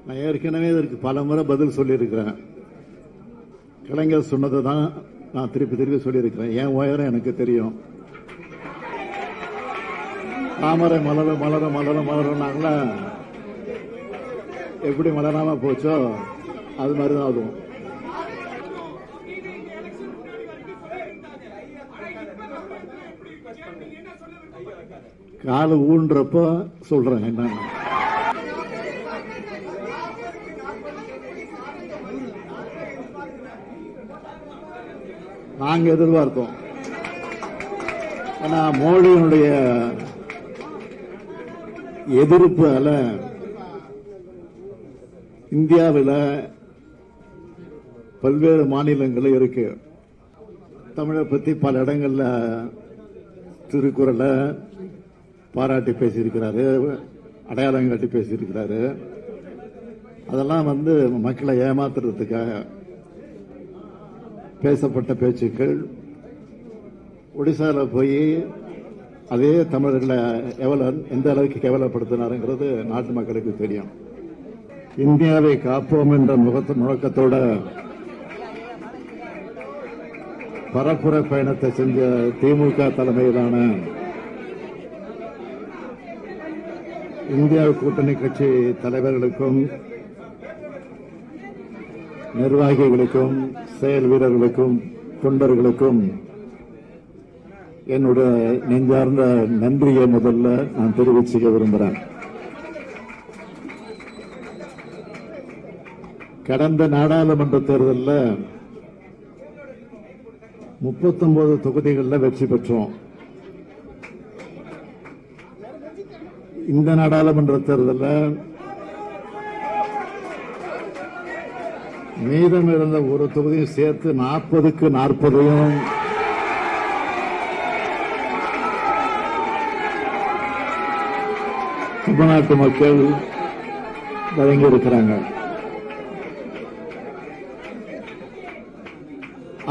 நான் ஏற்கனவே இதற்கு பல முறை பதில் சொல்லியிருக்கிறேன். கலைஞர் சொன்னதை தான் நான் திருப்பி திருப்பி சொல்லியிருக்கிறேன். என் உயரம் எனக்கு தெரியும். தாமரை மலர மலர மலர மலர்னாங்களா, எப்படி மலராம போச்சோ அது மாதிரிதான் அதுவும். கால ஊன்றப்ப சொல்றேன் என்ன. நாங்க எதிர்பார்த்தோம். ஆனா மோடியினுடைய எதிர்ப்பால இந்தியாவில் பல்வேறு மாநிலங்கள் இருக்கு. தமிழை பத்தி பல இடங்கள்ல திருக்குறளை பாராட்டி பேசியிருக்கிறாரு, அடையாளம் காட்டி பேசியிருக்கிறாரு. அதெல்லாம் மக்களை ஏமாத்துறதுக்காக பேசப்பட்ட பேச்சுக்கள். ஒடிசால போய் அதே தமிழர்களை எந்த அளவுக்கு கேவலப்படுத்தினாருங்கிறது நாட்டு மக்களுக்கு தெரியும். இந்தியாவை காப்போம் என்ற முழக்கத்தோட பரப்புர பயணத்தை செஞ்ச திமுக தலைமையிலான இந்தியா கூட்டணி கட்சி தலைவர்களுக்கும் நிர்வாகிகளுக்கும் செயல் வீரர்களுக்கும் தொண்டர்களுக்கும் என்னுடைய நெஞ்சார்ந்த நன்றியை முதல்ல நான் தெரிவிச்சுக்க விரும்புகிறேன். கடந்த நாடாளுமன்ற தேர்தலில் 39 தொகுதிகளில் வெற்றி பெற்றோம். இந்த நாடாளுமன்ற தேர்தலில் மீதம் இருந்த ஒரு தொகுதியும் சேர்த்து 40க்கு 40 தமிழ்நாட்டு மக்கள் வழங்கியிருக்கிறாங்க.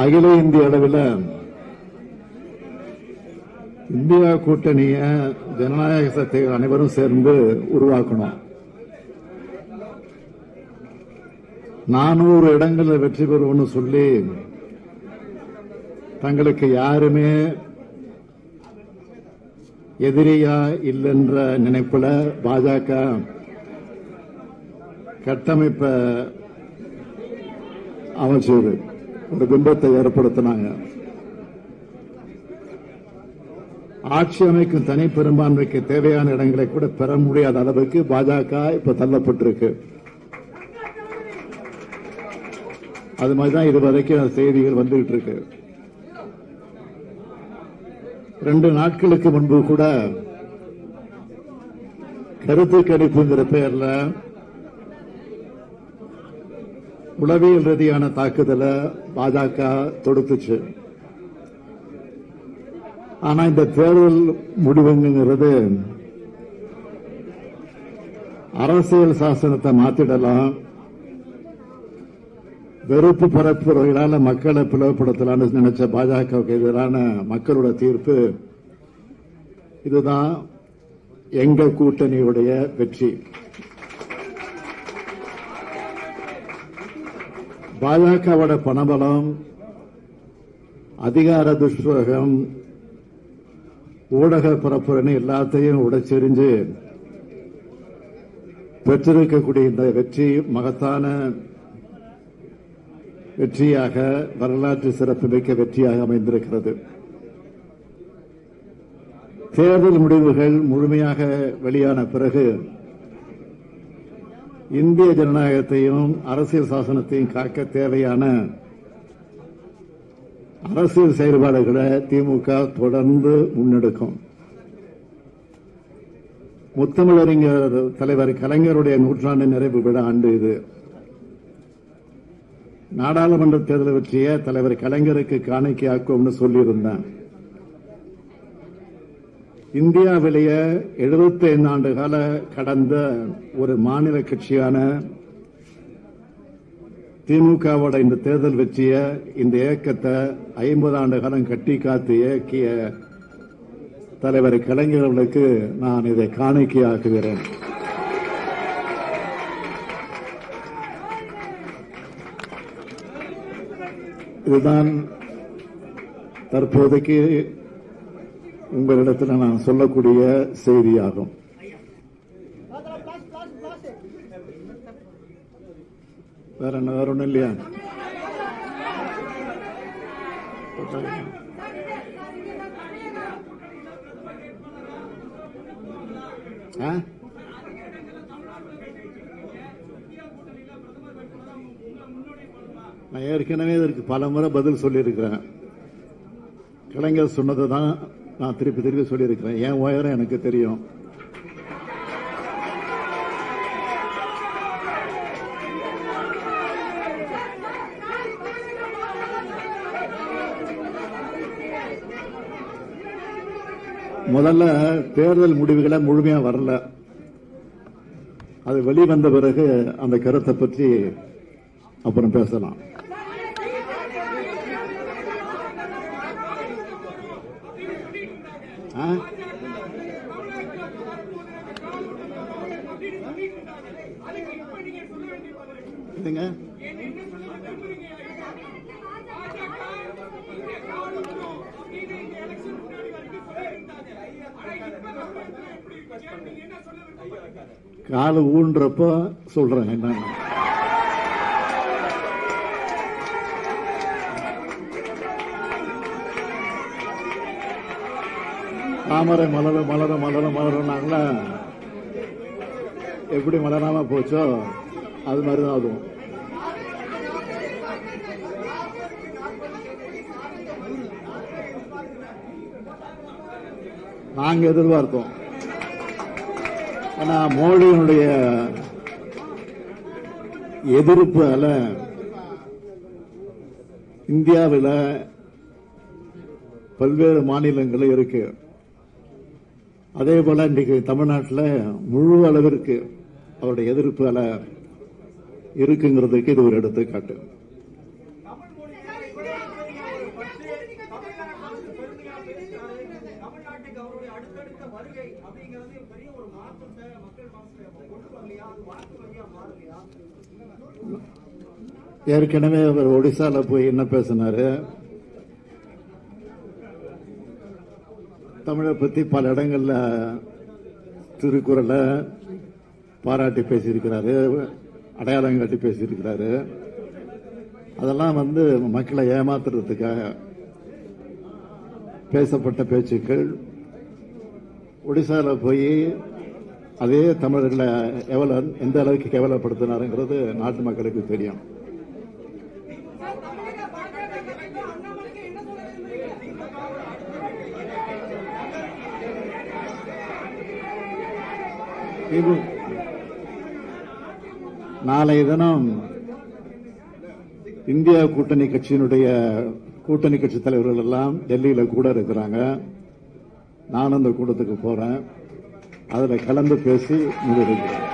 அகில இந்திய அளவில் இந்தியா கூட்டணிய ஜனநாயக சக்திகள் அனைவரும் சேர்ந்து உருவாக்கணும். 400 இடங்களில் வெற்றி பெறுவோம்னு சொல்லி தங்களுக்கு யாருமே எதிரியா இல்லைன்ற நினைப்புல பாஜக கட்டமைப்பை அமைச்சது ஒரு பிம்பத்தை ஏற்படுத்தினாங்க. ஆட்சி அமைக்கும் தனி பெரும்பான்மைக்கு தேவையான இடங்களை கூட பெற முடியாத அளவுக்கு பாஜக இப்ப தள்ளப்பட்டிருக்கு. அது மாதிரிதான் இது வரைக்கும் செய்திகள் வந்துகிட்டு இருக்கு. 2 நாட்களுக்கு முன்பு கூட கருத்து கணிப்புங்கிற பெயர்ல உளவியல் ரீதியான தாக்குதலை பாஜக தொடுத்துச்சு. ஆனா இந்த தேர்தல் முடிவுங்கிறது அரசியல் சாசனத்தை மாத்திடலாம், வெறுப்பு பரப்புரைகளால மக்களை பிளவுபடுத்தலாம்னு நினைச்ச பாஜகவுக்கு எதிரான மக்களோட தீர்ப்பு இதுதான். எங்க கூட்டணியுடைய வெற்றி. பாஜகவோட பணபலம், அதிகார துஷ்பிரயோகம், ஊடக பரப்புரை எல்லாத்தையும் உடைச்செறிஞ்சு பெற்றிருக்கக்கூடிய இந்த வெற்றி மகத்தான வெற்றியாக, வரலாற்று சிறப்புமிக்க வெற்றியாக அமைந்திருக்கிறது. தேர்தல் முடிவுகள் முழுமையாக வெளியான பிறகு இந்திய ஜனநாயகத்தையும் அரசியல் சாசனத்தையும் காக்க தேவையான அரசியல் செயல்பாடுகளை திமுக தொடர்ந்து முன்னெடுக்கும். முத்தமிழறிஞர் தலைவர் கலைஞருடைய 100ஆண்டு நிறைவு விழா ஆண்டு இது. நாடாளுமன்ற தேர்தல் வெற்றிய தலைவர் கலைஞருக்கு காணிக்கையாக்கும்னு சொல்லியிருந்தேன். இந்தியாவிலேயே 75 ஆண்டு கால கடந்த ஒரு மாநில கட்சியான திமுகவோட இந்த தேர்தல் வெற்றிய, இந்த இயக்கத்தை 50 ஆண்டு காலம் கட்டி காத்து இயக்கிய தலைவர் கலைஞர்களுக்கு நான் இதை காணிக்கையாக்குகிறேன். இதுதான் தற்போதைக்கு உங்களிடத்தில் நான் சொல்லக்கூடிய செய்தியாகும். வேற ஒன்றும் இல்லையா? நான் ஏற்கனவே இதற்கு பல முறை பதில் சொல்லியிருக்கிறேன். கலைஞர் சொன்னதை தான் நான் திருப்பி திருப்பி சொல்லியிருக்கிறேன். என் உயரம் எனக்கு தெரியும். முதல்ல தேர்தல் முடிவுகளை முழுமையா வரல. அது வெளிவந்த பிறகு அந்த கருத்தை பற்றி அப்புறம் பேசலாம். இதுங்க கால ஊன்றப்ப சொல்றேன் என்ன. தாமரை மலர மலர மலர மலர்னாங்களா, எப்படி மலராம போச்சோ அது மாதிரிதான் அதுவும். நாங்க எதிர்பார்த்தோம். ஆனா மோடியினுடைய எதிர்ப்பு அல இந்தியாவில் பல்வேறு மாநிலங்களில் இருக்கு. அதே போல இன்றைக்கு தமிழ்நாட்டில் முழு அளவிற்கு அவருடைய எதிர்ப்பு அல இருக்குங்கிறதுக்கு இது ஒரு எடுத்துக்காட்டு. ஏற்கனவே அவர் ஒடிசால போய் என்ன பேசினாரு, தமிழை பத்தி பல இடங்கள்ல திருக்குறளை பாராட்டி பேசியிருக்கிறாரு, அடையாளம் காட்டி பேசியிருக்கிறாரு. அதெல்லாம் மக்களை ஏமாத்துறதுக்காக பேசப்பட்ட பேச்சுக்கள். ஒடிசால போய் அதே தமிழர்களை எந்த அளவுக்கு கேவலப்படுத்தினாருங்கிறது நாட்டு மக்களுக்கு தெரியும். நாளைய தினம் இந்தியா கூட்டணி கட்சியினுடைய கூட்டணி கட்சி தலைவர்கள் எல்லாம் டெல்லியில கூட இருக்கிறாங்க. நானும் அந்த கூட்டத்துக்கு போறேன். அதுல கலந்து பேசி முடிவெடுக்கிறேன்.